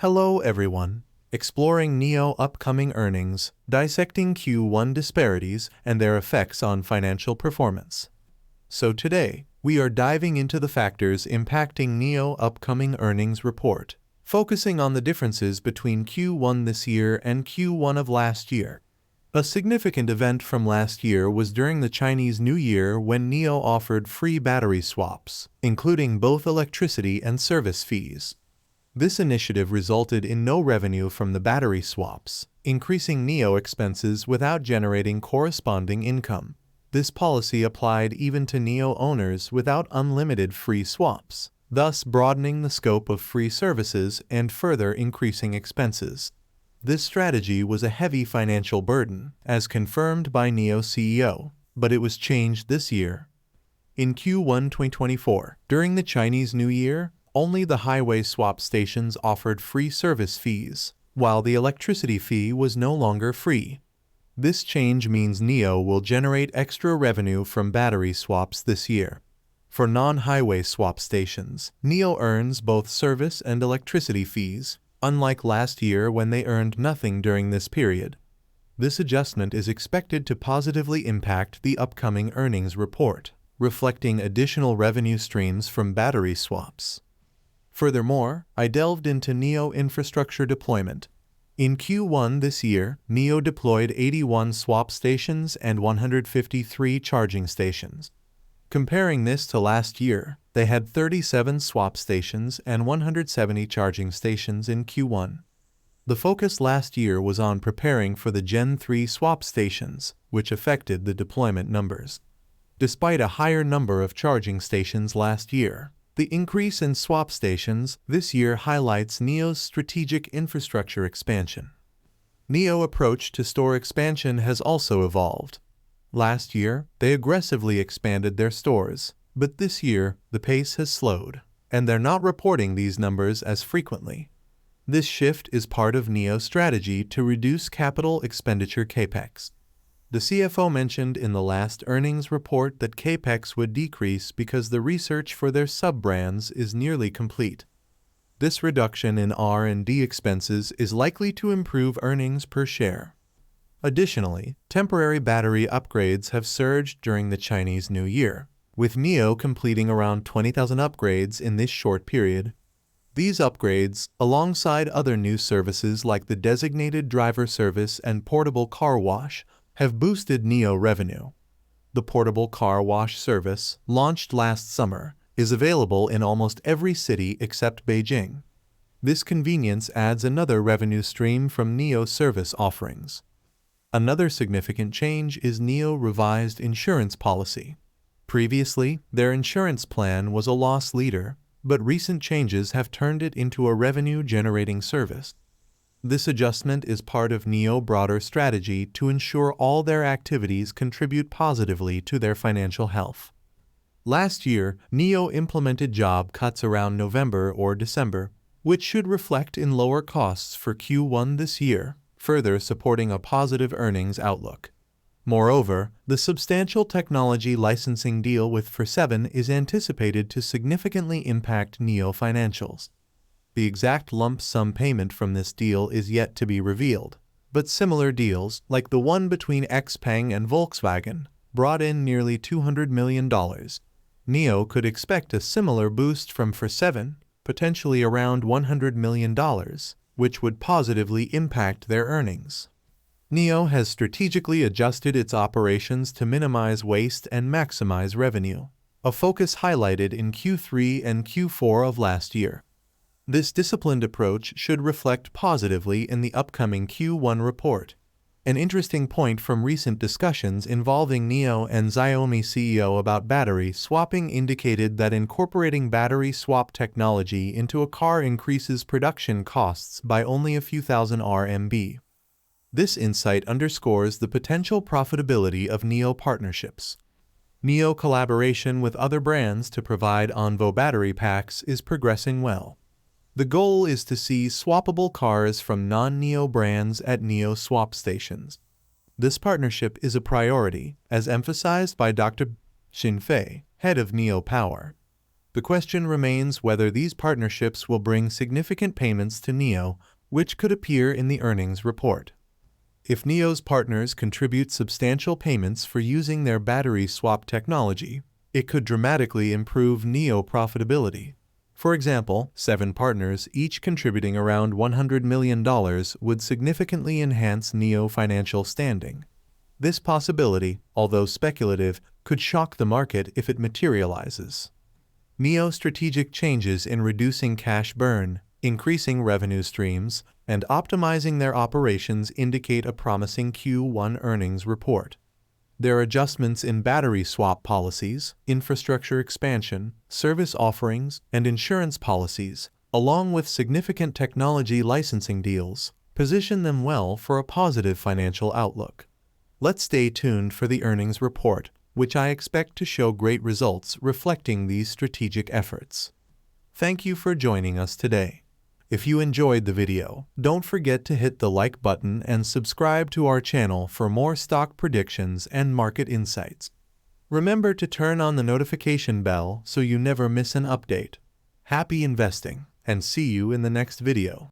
Hello everyone, exploring NIO upcoming earnings, dissecting Q1 disparities and their effects on financial performance. So today, we are diving into the factors impacting NIO upcoming earnings report, focusing on the differences between Q1 this year and Q1 of last year. A significant event from last year was during the Chinese New Year when NIO offered free battery swaps, including both electricity and service fees. This initiative resulted in no revenue from the battery swaps, increasing NIO expenses without generating corresponding income. This policy applied even to NIO owners without unlimited free swaps, thus broadening the scope of free services and further increasing expenses. This strategy was a heavy financial burden, as confirmed by NIO CEO, but it was changed this year. In Q1 2024, during the Chinese New Year, only the highway swap stations offered free service fees, while the electricity fee was no longer free. This change means NIO will generate extra revenue from battery swaps this year. For non-highway swap stations, NIO earns both service and electricity fees, unlike last year when they earned nothing during this period. This adjustment is expected to positively impact the upcoming earnings report, reflecting additional revenue streams from battery swaps. Furthermore, I delved into NIO infrastructure deployment. In Q1 this year, NIO deployed 81 swap stations and 153 charging stations. Comparing this to last year, they had 37 swap stations and 170 charging stations in Q1. The focus last year was on preparing for the Gen 3 swap stations, which affected the deployment numbers. Despite a higher number of charging stations last year, the increase in swap stations this year highlights NIO's strategic infrastructure expansion. NIO's approach to store expansion has also evolved. Last year, they aggressively expanded their stores, but this year, the pace has slowed, and they're not reporting these numbers as frequently. This shift is part of NIO's strategy to reduce capital expenditure CapEx. The CFO mentioned in the last earnings report that CapEx would decrease because the research for their sub-brands is nearly complete. This reduction in R&D expenses is likely to improve earnings per share. Additionally, temporary battery upgrades have surged during the Chinese New Year, with NIO completing around 20,000 upgrades in this short period. These upgrades, alongside other new services like the designated driver service and portable car wash, have boosted NIO revenue. The portable car wash service, launched last summer, is available in almost every city except Beijing. This convenience adds another revenue stream from NIO service offerings. Another significant change is NIO revised insurance policy. Previously, their insurance plan was a loss leader, but recent changes have turned it into a revenue-generating service. This adjustment is part of NIO's broader strategy to ensure all their activities contribute positively to their financial health. Last year, NIO implemented job cuts around November or December, which should reflect in lower costs for Q1 this year, further supporting a positive earnings outlook. Moreover, the substantial technology licensing deal with For7 is anticipated to significantly impact NIO financials. The exact lump sum payment from this deal is yet to be revealed, but similar deals, like the one between XPeng and Volkswagen, brought in nearly $200 million. NIO could expect a similar boost from For7, potentially around $100 million, which would positively impact their earnings. NIO has strategically adjusted its operations to minimize waste and maximize revenue, a focus highlighted in Q3 and Q4 of last year. This disciplined approach should reflect positively in the upcoming Q1 report. An interesting point from recent discussions involving NIO and Xiaomi CEO about battery swapping indicated that incorporating battery swap technology into a car increases production costs by only a few thousand RMB. This insight underscores the potential profitability of NIO partnerships. NIO collaboration with other brands to provide Onvo battery packs is progressing well. The goal is to see swappable cars from non-NIO brands at NIO swap stations. This partnership is a priority, as emphasized by Dr. Xin Fei, head of NIO Power. The question remains whether these partnerships will bring significant payments to NIO, which could appear in the earnings report. If NIO's partners contribute substantial payments for using their battery swap technology, it could dramatically improve NIO profitability. For example, 7 partners, each contributing around $100 million, would significantly enhance NIO financial standing. This possibility, although speculative, could shock the market if it materializes. NIO's strategic changes in reducing cash burn, increasing revenue streams, and optimizing their operations indicate a promising Q1 earnings report. Their adjustments in battery swap policies, infrastructure expansion, service offerings, and insurance policies, along with significant technology licensing deals, position them well for a positive financial outlook. Let's stay tuned for the earnings report, which I expect to show great results reflecting these strategic efforts. Thank you for joining us today. If you enjoyed the video, don't forget to hit the like button and subscribe to our channel for more stock predictions and market insights. Remember to turn on the notification bell so you never miss an update. Happy investing, and see you in the next video.